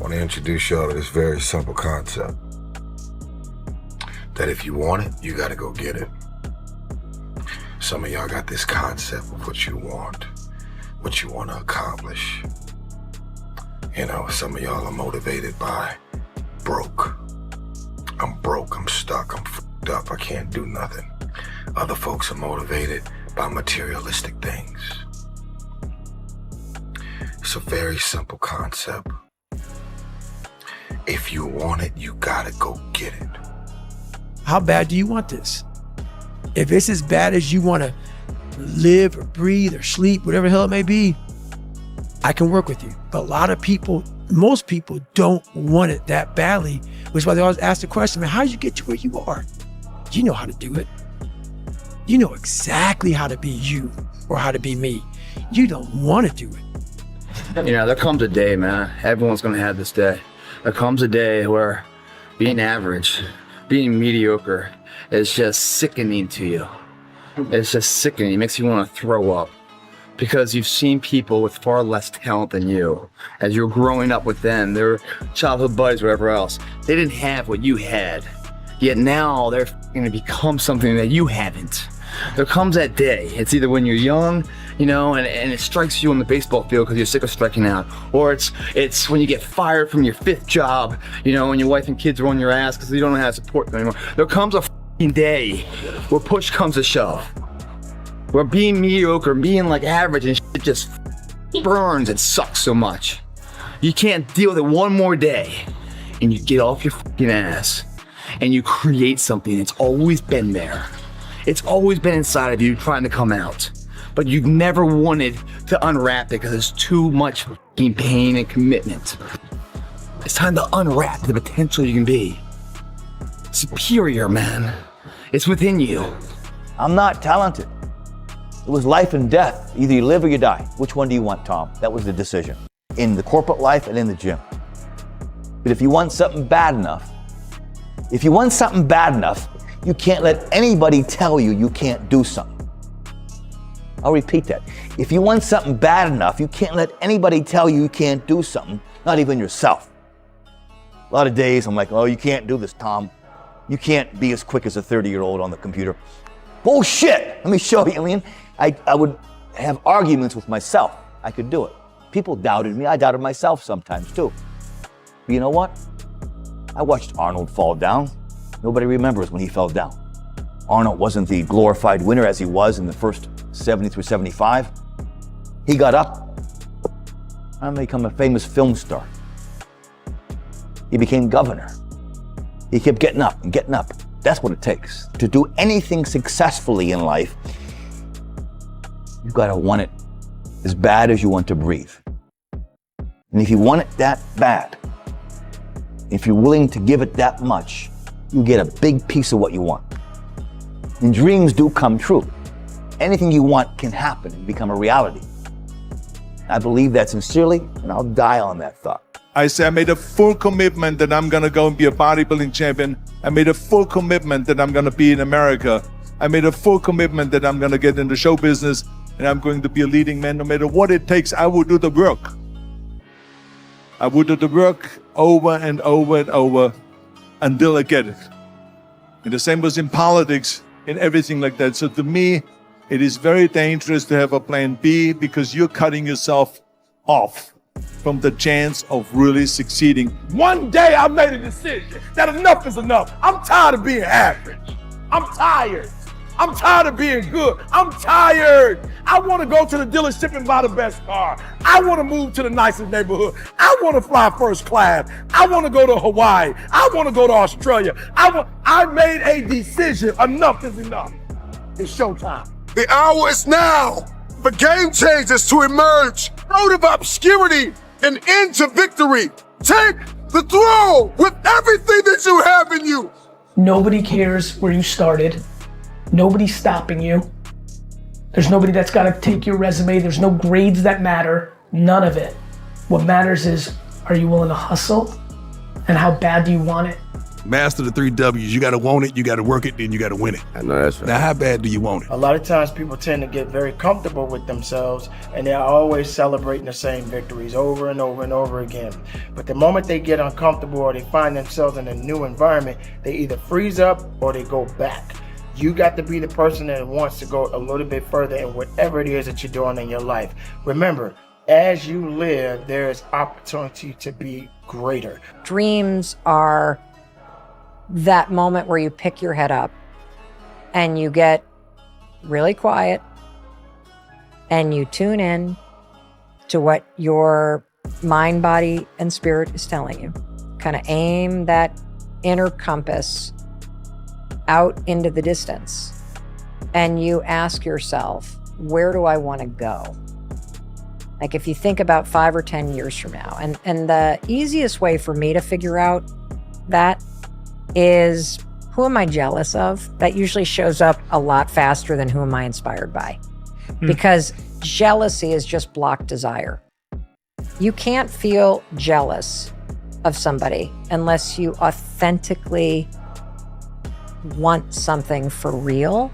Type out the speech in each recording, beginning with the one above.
I want to introduce y'all to this very simple concept. That if you want it, you got to go get it. Some of y'all got this concept of what you want to accomplish. You know, some of y'all are motivated by broke. I'm broke, I'm stuck, I'm fucked up, I can't do nothing. Other folks are motivated by materialistic things. It's a very simple concept. If you want it, you gotta go get it. How bad do you want this? If it's as bad as you want to live or breathe or sleep, whatever the hell it may be, I can work with you. But a lot of people, most people don't want it that badly, which is why they always ask the question, man, how did you get to where you are? You know how to do it. You know exactly how to be you or how to be me. You don't want to do it. You know, there comes a day, man, everyone's gonna have this day. There comes a day where being average, being mediocre is just sickening to you. It's just sickening, it makes you want to throw up. Because you've seen people with far less talent than you. As you're growing up with them, their childhood buddies, whatever else, they didn't have what you had. Yet now they're going to become something that you haven't. There comes that day. It's either when you're young, you know, and it strikes you on the baseball field because you're sick of striking out. Or it's when you get fired from your 5th job, you know, and your wife and kids are on your ass because you don't know how to support them anymore. There comes a day where push comes to shove. Where being mediocre, being like average and shit just burns and sucks so much. You can't deal with it one more day. And you get off your fucking ass and you create something that's always been there. It's always been inside of you trying to come out. But you've never wanted to unwrap it because it's too much fucking pain and commitment. It's time to unwrap the potential you can be. Superior, man. It's within you. I'm not talented. It was life and death. Either you live or you die. Which one do you want, Tom? That was the decision. In the corporate life and in the gym. But if you want something bad enough, you can't let anybody tell you you can't do something. I'll repeat that. If you want something bad enough, you can't let anybody tell you you can't do something, not even yourself. A lot of days I'm like, oh, you can't do this, Tom. You can't be as quick as a 30-year-old on the computer. Bullshit! Let me show you. I mean, I would have arguments with myself. I could do it. People doubted me. I doubted myself sometimes too. But you know what? I watched Arnold fall down. Nobody remembers when he fell down. Arnold wasn't the glorified winner as he was in the first 70 through 75. He got up and became a famous film star. He became governor. He kept getting up and getting up. That's what it takes. To do anything successfully in life, you've got to want it as bad as you want to breathe. And if you want it that bad, if you're willing to give it that much, you get a big piece of what you want. And dreams do come true. Anything you want can happen and become a reality. I believe that sincerely, and I'll die on that thought. I say I made a full commitment that I'm gonna go and be a bodybuilding champion. I made a full commitment that I'm gonna be in America. I made a full commitment that I'm gonna get in the show business and I'm going to be a leading man. No matter what it takes, I will do the work. I will do the work over and over and over until I get it. And the same was in politics, in everything like that. So to me, it is very dangerous to have a plan B because you're cutting yourself off from the chance of really succeeding. One day I made a decision that enough is enough. I'm tired of being average. I'm tired. I'm tired of being good. I'm tired. I want to go to the dealership and buy the best car. I want to move to the nicest neighborhood. I want to fly first class. I want to go to Hawaii. I want to go to Australia. I made a decision. Enough is enough. It's showtime. The hour is now for game changers to emerge out of obscurity and into victory. Take the throw with everything that you have in you. Nobody cares where you started. Nobody's stopping you. There's nobody that's got to take your resume. There's no grades that matter. None of it. What matters is, are you willing to hustle? And how bad do you want it? Master the 3 W's. You got to want it, you got to work it, then you got to win it. I know that's right. Now, how bad do you want it? A lot of times people tend to get very comfortable with themselves and they're always celebrating the same victories over and over and over again. But the moment they get uncomfortable or they find themselves in a new environment, they either freeze up or they go back. You got to be the person that wants to go a little bit further in whatever it is that you're doing in your life. Remember, as you live, there is opportunity to be greater. Dreams are that moment where you pick your head up and you get really quiet and you tune in to what your mind, body, and spirit is telling you. Kind of aim that inner compass out into the distance and you ask yourself, where do I want to go? Like if you think about 5 or 10 years from now, and the easiest way for me to figure out that is, who am I jealous of? That usually shows up a lot faster than who am I inspired by? Because jealousy is just blocked desire. You can't feel jealous of somebody unless you authentically want something for real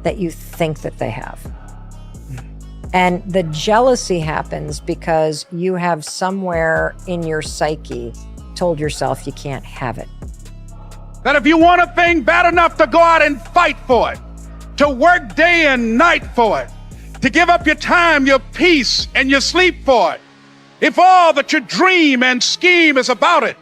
that you think that they have. And the jealousy happens because you have somewhere in your psyche told yourself you can't have it. That if you want a thing bad enough to go out and fight for it, to work day and night for it, to give up your time, your peace, and your sleep for it, if all that you dream and scheme is about it,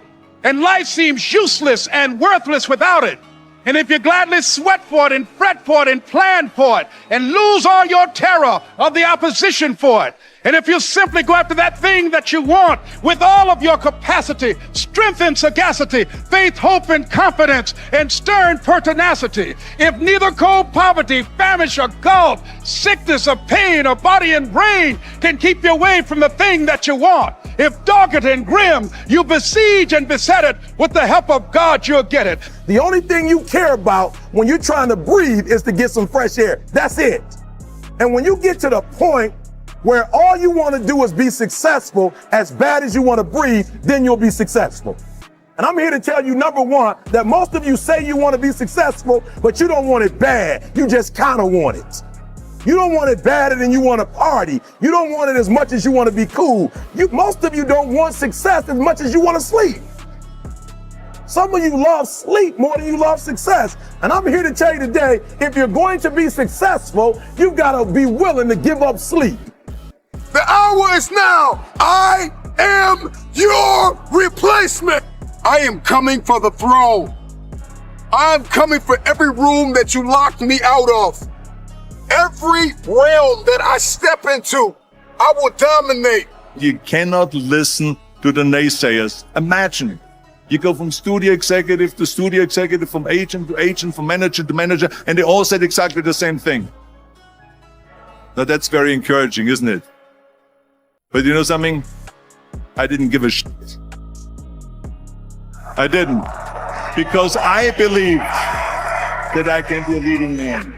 and life seems useless and worthless without it, and if you gladly sweat for it and fret for it and plan for it and lose all your terror of the opposition for it, and if you simply go after that thing that you want with all of your capacity, strength and sagacity, faith, hope and confidence, and stern pertinacity, if neither cold poverty, famish or gulf, sickness or pain or body and brain can keep you away from the thing that you want, if dogged and grim you besiege and beset it, with the help of God you'll get it. The only thing you care about when you're trying to breathe is to get some fresh air. That's it. And when you get to the point where all you want to do is be successful as bad as you want to breathe, then you'll be successful. And I'm here to tell you, number one, that most of you say you want to be successful, but you don't want it bad. You just kind of want it. You don't want it badder than you want to party. You don't want it as much as you want to be cool. Most of you don't want success as much as you want to sleep. Some of you love sleep more than you love success. And I'm here to tell you today, if you're going to be successful, you've got to be willing to give up sleep. The hour is now. I am your replacement. I am coming for the throne. I am coming for every room that you locked me out of. Every realm that I step into, I will dominate. You cannot listen to the naysayers. Imagine, you go from studio executive to studio executive, from agent to agent, from manager to manager, and they all said exactly the same thing. Now that's very encouraging, isn't it? But you know something? I didn't give a shit. I didn't. Because I believe that I can be a leading man.